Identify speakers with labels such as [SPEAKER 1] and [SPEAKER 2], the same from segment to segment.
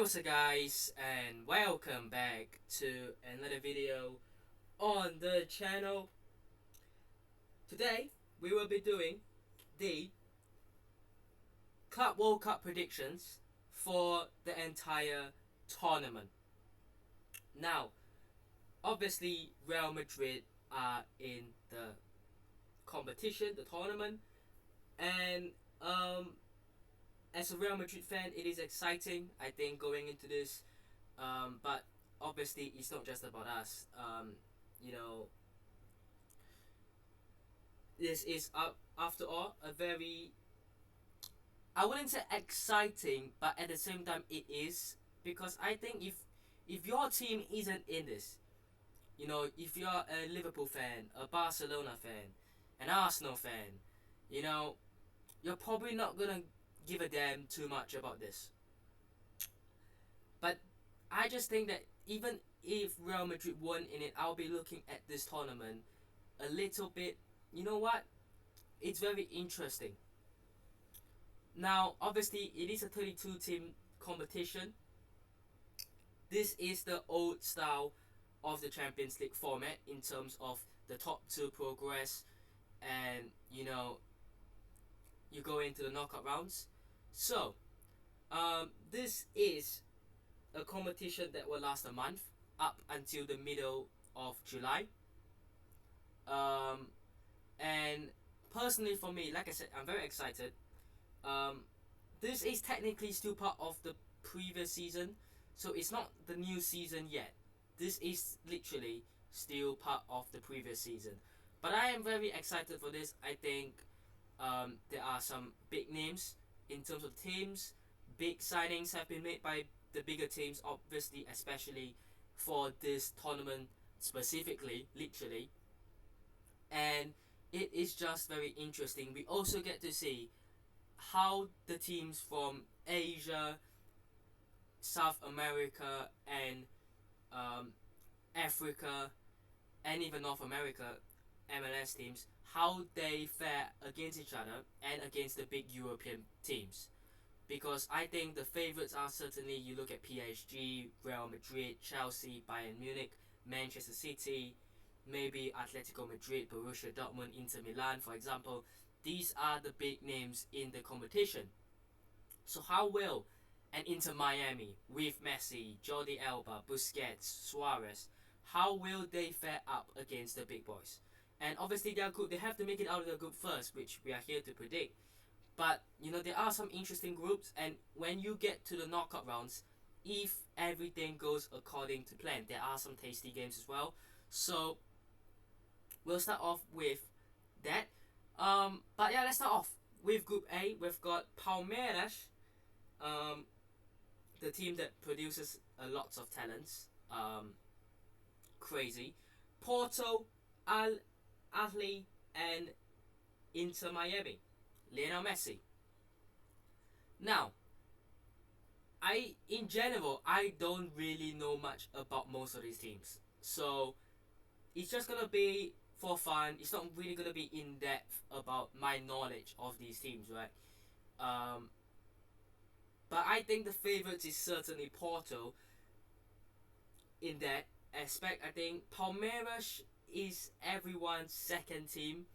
[SPEAKER 1] what's up guys, and welcome back to another video on the channel. Today we will be doing the Club World Cup predictions for the entire tournament. Now, obviously Real Madrid are in the competition, the tournament, and as a Real Madrid fan, it is exciting, I think, going into this. But obviously, it's not just about us. You know, this is after all a very, I wouldn't say exciting, but at the same time, it is, because I think if your team isn't in this, if you're a Liverpool fan, a Barcelona fan, an Arsenal fan, you know, you're probably not gonna give a damn too much about this. But I just think that even if Real Madrid won in it, I'll be looking at this tournament a little bit. You know what? It's very interesting. Now, obviously, it is a 32 team competition. This is the old style of the Champions League format in terms of the top two progress, and you go into the knockout rounds. So, this is a competition that will last a month up until the middle of July. And personally, for me, like I said, I'm very excited. This is technically still part of the previous season, so it's not the new season yet. This is literally still part of the previous season. But I am very excited for this. I think there are some big names in terms of teams. Big signings have been made by the bigger teams, obviously, especially for this tournament specifically, literally. And it is just very interesting. We also get to see how the teams from Asia, South America, and Africa, and even North America, MLS teams, how they fare against each other and against the big European teams. Because I think the favorites are certainly, you look at PSG, Real Madrid, Chelsea, Bayern Munich, Manchester City, maybe Atletico Madrid, Borussia Dortmund, Inter Milan, for example. These are the big names in the competition. So how will an Inter Miami with Messi, Jordi Alba, Busquets, Suarez, how will they fare up against the big boys? And obviously they are good. They have to make it out of the group first, which we are here to predict. But there are some interesting groups, and when you get to the knockout rounds, if everything goes according to plan, there are some tasty games as well. So we'll start off with that. But yeah, let's start off with Group A. We've got Palmeiras, the team that produces a lots of talents. Crazy. Porto, Al Ahly, and Inter Miami. Lionel Messi. Now, in general, I don't really know much about most of these teams. So, it's just gonna be for fun. It's not really gonna be in depth about my knowledge of these teams, right? But I think the favorites is certainly Porto. In that aspect, I think Palmeiras is everyone's second team.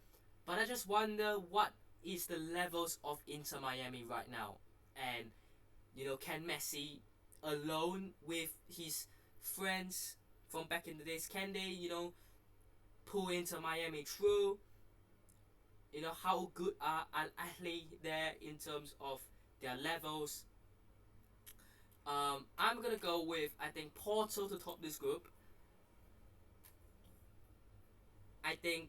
[SPEAKER 1] But I just wonder what is the levels of Inter Miami right now. And, can Messi, alone with his friends from back in the days, can they, pull Inter Miami through? How good are Al Ahly there in terms of their levels? I'm going to go with, I think, Porto to top this group. I think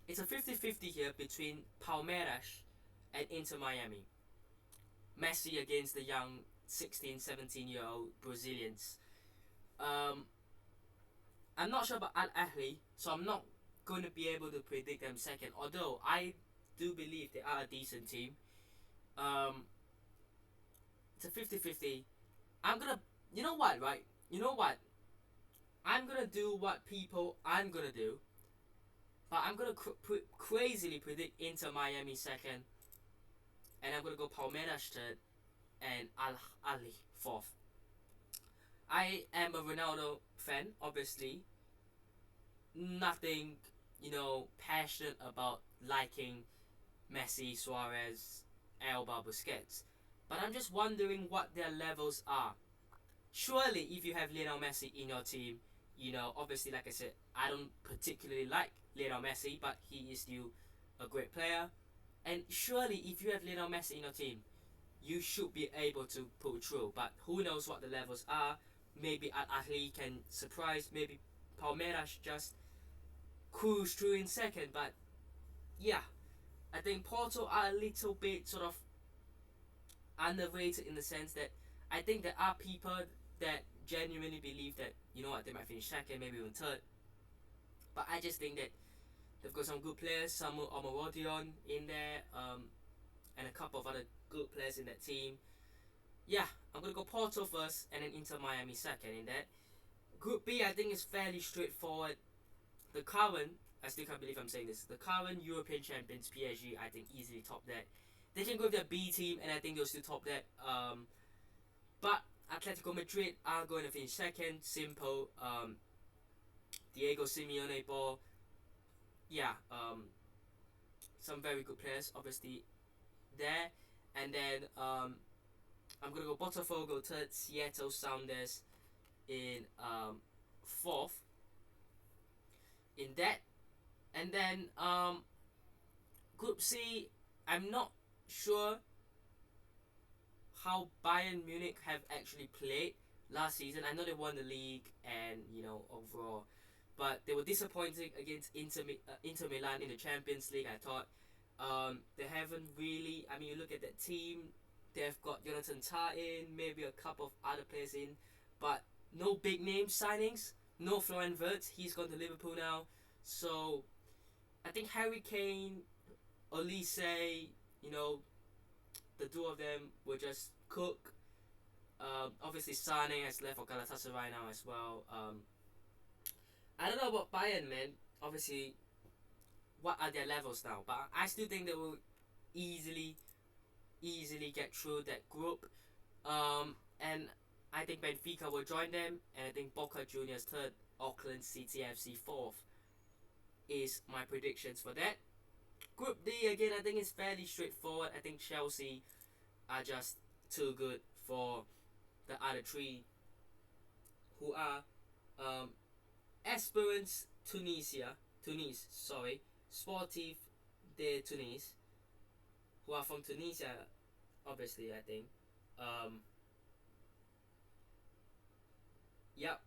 [SPEAKER 1] it's a 50-50 here between Palmeiras and Inter Miami. Messi against the young 16, 17-year-old Brazilians. I'm not sure about Al Ahly, so I'm not going to be able to predict them second. Although I do believe they are a decent team. It's a 50-50. I'm going to, you know what, right? You know what? I'm going to do what I'm going to do. But I'm going to crazily predict Inter Miami second. And I'm going to go Palmeiras third and Al Ahly fourth. I am a Ronaldo fan, obviously. Nothing, passionate about liking Messi, Suarez, Alba, Busquets. But I'm just wondering what their levels are. Surely, if you have Lionel Messi in your team, obviously, like I said, I don't particularly like Lionel Messi, but he is still a great player. And surely, if you have Lionel Messi in your team, you should be able to pull through. But who knows what the levels are? Maybe Al Ahly can surprise. Maybe Palmeiras just cruise through in second. But yeah, I think Porto are a little bit sort of underrated in the sense that I think there are people that genuinely believe that they might finish second, maybe even third. But I just think that they've got some good players, Samuel Omorodion in there, and a couple of other good players in that team. Yeah, I'm gonna go Porto first, and then Inter Miami second in that. Group B, I think is fairly straightforward. The current, I still can't believe I'm saying this, the current European champions, PSG, I think easily top that. They can go with their B team, and I think they'll still top that. But Atletico Madrid are going to finish second. Simple. Diego Simeone ball. Yeah. Some very good players, obviously, there. And then I'm gonna go Botafogo third, Seattle Sounders in fourth. In that, and then Group C, I'm not sure how Bayern Munich have actually played last season. I know they won the league and overall, but they were disappointing against Inter Milan in the Champions League. I thought they haven't really. I mean, you look at that team. They've got Jonathan Tah in, maybe a couple of other players in, but no big name signings. No Florian Wirtz. He's gone to Liverpool now. So I think Harry Kane, Olise, the two of them will just cook. Obviously, Sane has left for Galatasaray now as well. I don't know about Bayern, man. Obviously, what are their levels now? But I still think they will easily get through that group. And I think Benfica will join them, and I think Boca Juniors third, Auckland City FC fourth is my predictions for that. Group D again, I think it's fairly straightforward. I think Chelsea are just too good for the other three, who are Esperance Tunis, Sportif de Tunis, who are from Tunisia, obviously, I think. Yep.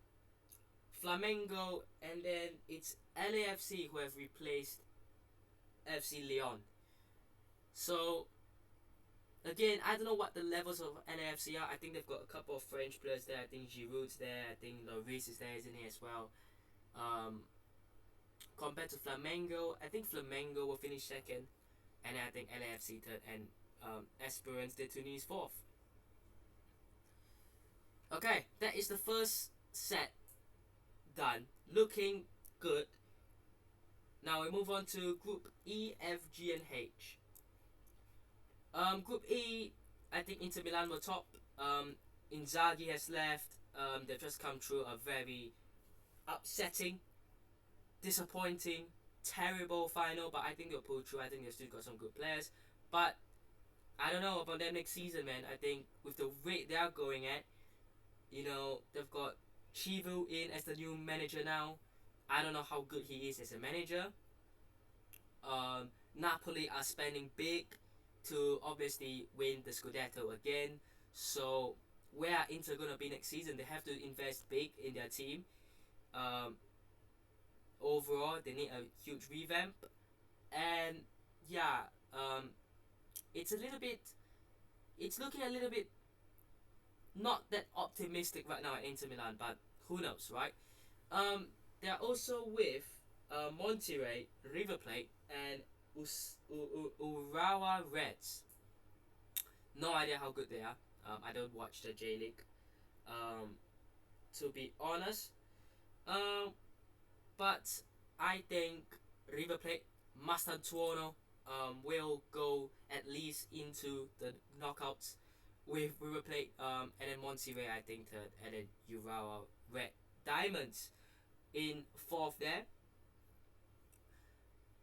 [SPEAKER 1] Flamengo, and then it's LAFC who have replaced FC Lyon. So again, I don't know what the levels of LAFC are. I think they've got a couple of French players there. I think Giroud's there. I think Lloris is there, isn't he, as well? Compared to Flamengo, I think Flamengo will finish second, and I think LAFC third, and Esperance de Tunis fourth. Okay, that is the first set done. Looking good. Now we move on to Group E, F, G, and H. Group E, I think Inter Milan will top. Inzaghi has left. They've just come through a very upsetting, disappointing, terrible final, but I think they'll pull through. I think they've still got some good players. But I don't know about them next season, man. I think with the rate they are going at, they've got Chivu in as the new manager now. I don't know how good he is as a manager. Napoli are spending big to obviously win the Scudetto again. So where are Inter gonna be next season? They have to invest big in their team. Overall, they need a huge revamp, and yeah, it's looking a little bit not that optimistic right now at Inter Milan, but who knows, right? They're also with Monterrey, River Plate, and Urawa Reds. No idea how good they are. I don't watch the J League, to be honest. But I think River Plate, Mastantuono, will go at least into the knockouts. We were played and then Monterrey I think third, and then Urawa Red Diamonds in fourth there.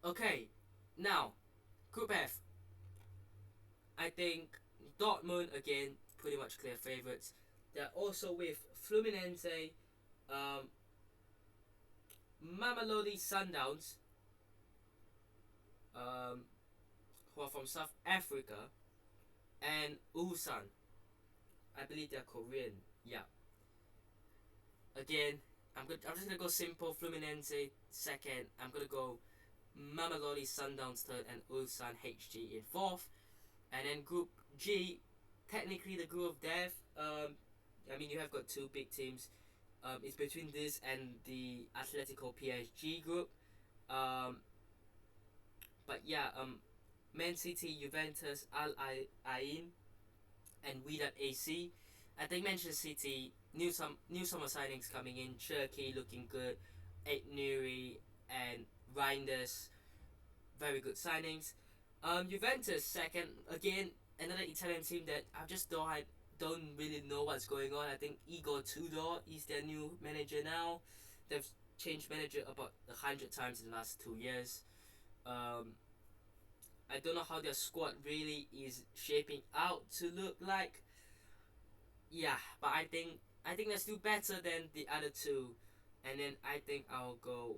[SPEAKER 1] Okay, now Group F. I think Dortmund again pretty much clear favourites. They're also with Fluminense, um, Mamelodi Sundowns, um, who are from South Africa, and Ulsan. I believe they're Korean. Yeah. Again, I'm just gonna go simple. Fluminense second. I'm gonna go Mamelodi Sundowns third and Ulsan HG in fourth. And then Group G, technically the group of death. I mean you have got two big teams. It's between this and the Atletico PSG group. Um, but yeah, Man City, Juventus, Al Ain, and Wydad AC. I think Manchester City new summer signings coming in. Cherki looking good, Ait Nuri and Reinders, very good signings. Juventus second again, another Italian team that I don't really know what's going on. I think Igor Tudor is their new manager now. They've changed manager about 100 times in the last 2 years. Um, I don't know how their squad really is shaping out to look like. Yeah, but I think they're still better than the other two, and then I think I'll go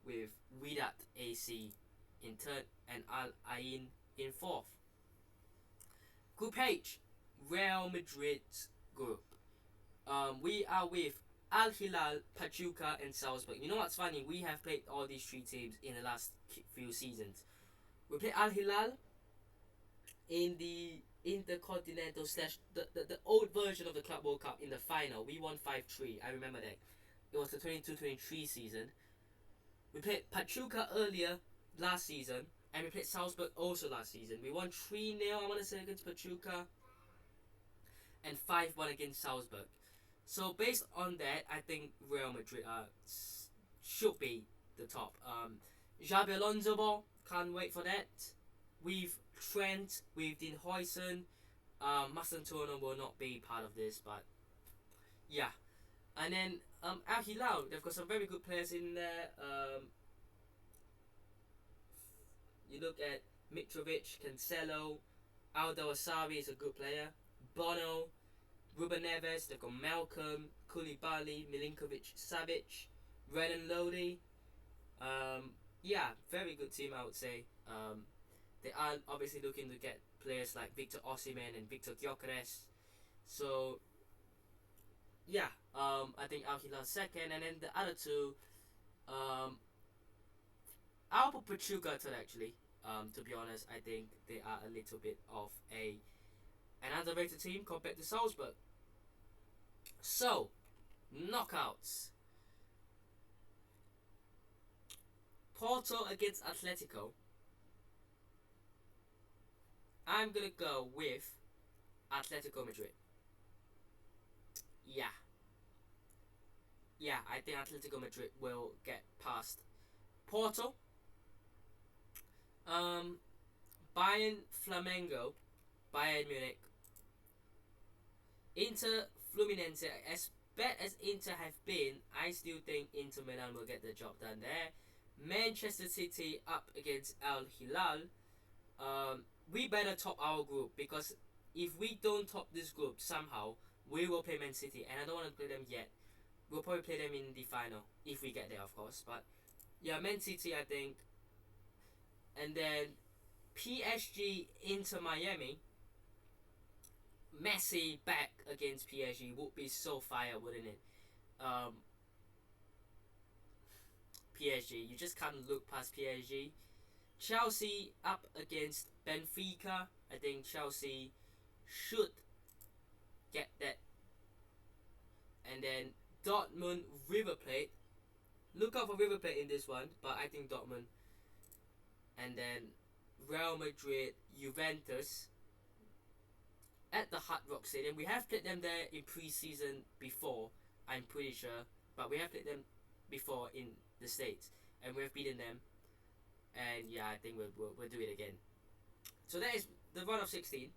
[SPEAKER 1] with Wydad AC in third and Al Ain in fourth. Group H, Real Madrid's group. We are with Al Hilal, Pachuca, and Salzburg. You know what's funny? We have played all these three teams in the last few seasons. We played Al Hilal in the Intercontinental slash the old version of the Club World Cup in the final. We won 5-3. I remember that. It was the 22-23 season. We played Pachuca earlier last season, and we played Salzburg also last season. We won 3-0, I want to say, against Pachuca, and 5-1 against Salzburg. So based on that, I think Real Madrid should be the top. Xabi Alonso ball, can't wait for that. With Trent, with Dean Huijsen, Mastantuono will not be part of this, but yeah. And then Al Hilal, they've got some very good players in there. You look at Mitrovic, Cancelo, Aldo Asari is a good player. Bono, Ruben Neves, they've got Malcolm, Koulibaly, Milinkovic, Savic, Renan Lodi. Yeah, very good team, I would say. They are obviously looking to get players like Victor Osimhen and Victor Gyökeres. So yeah, I think Al Hilal second, and then the other two, I'll put Pachuca third actually. To be honest, I think they are a little bit of an underrated team compared to Salzburg. So, knockouts. Porto against Atletico. I'm gonna go with Atletico Madrid. Yeah. Yeah, I think Atletico Madrid will get past Porto. Um, Bayern Flamengo, Bayern Munich, Inter Fluminense. As bad as Inter have been, I still think Inter Milan will get the job done there. Manchester City up against Al Hilal. We better top our group, because if we don't top this group somehow, we will play Man City, and I don't want to play them yet. We'll probably play them in the final if we get there, of course. But yeah, Man City, I think, and then PSG into Miami. Messi back against PSG would be so fire, wouldn't it? Um, PSG, you just can't look past PSG. Chelsea up against Benfica. I think Chelsea should get that. And then Dortmund River Plate. Look out for River Plate in this one, but I think Dortmund. And then Real Madrid Juventus at the Hard Rock Stadium. We have played them there in pre-season before, I'm pretty sure, but we have played them before in the States, and we have beaten them. And yeah, I think we'll do it again. So that is the run of 16.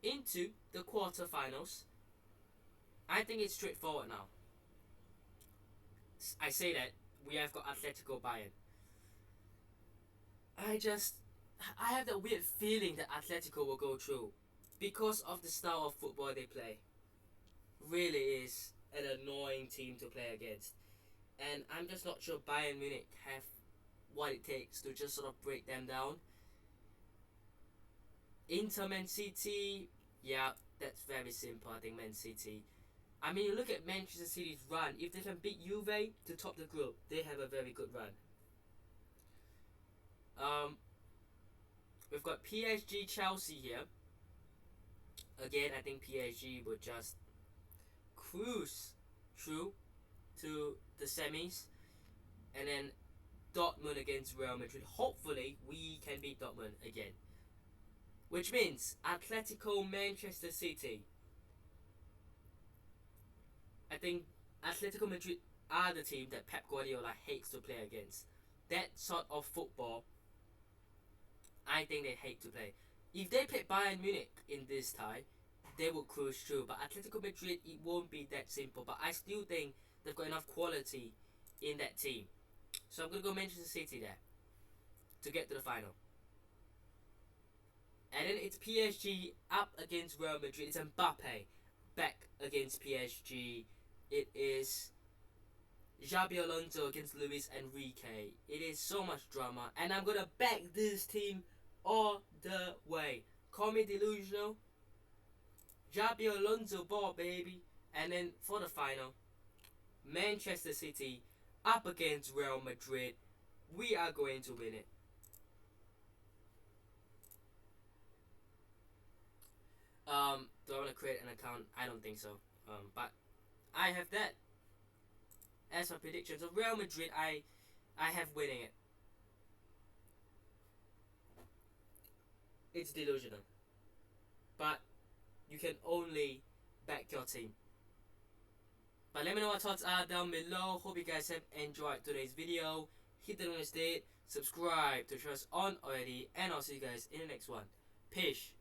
[SPEAKER 1] into the quarterfinals, I think it's straightforward now. I say that we have got Atletico Bayern. I have that weird feeling that Atletico will go through because of the style of football they play. Really is an annoying team to play against, and I'm just not sure Bayern Munich have what it takes to just sort of break them down. Inter Man City, yeah, that's very simple. I think Man City. I mean, you look at Manchester City's run. If they can beat Juve to top the group, they have a very good run. Um, we've got PSG Chelsea here. Again, I think PSG will just cruise through to the semis, and then Dortmund against Real Madrid. Hopefully, we can beat Dortmund again. Which means Atletico Manchester City. I think Atletico Madrid are the team that Pep Guardiola hates to play against. That sort of football, I think they hate to play. If they play Bayern Munich in this tie, they will cruise through. But Atletico Madrid, it won't be that simple. But I still think they've got enough quality in that team. So I'm going to go Manchester City there to get to the final. And then it's PSG up against Real Madrid. It's Mbappe back against PSG. It is Xabi Alonso against Luis Enrique. It is so much drama, and I'm gonna back this team all the way. Call me delusional. Xabi Alonso ball, baby. And then for the final, Manchester City up against Real Madrid. We are going to win it. Do I want to create an account? I don't think so. But I have that as my prediction. So Real Madrid, I have winning it. It's delusional, but you can only back your team. But let me know what thoughts are down below. Hope you guys have enjoyed today's video. Hit the notification, subscribe to Trust On already, and I'll see you guys in the next one. Peace.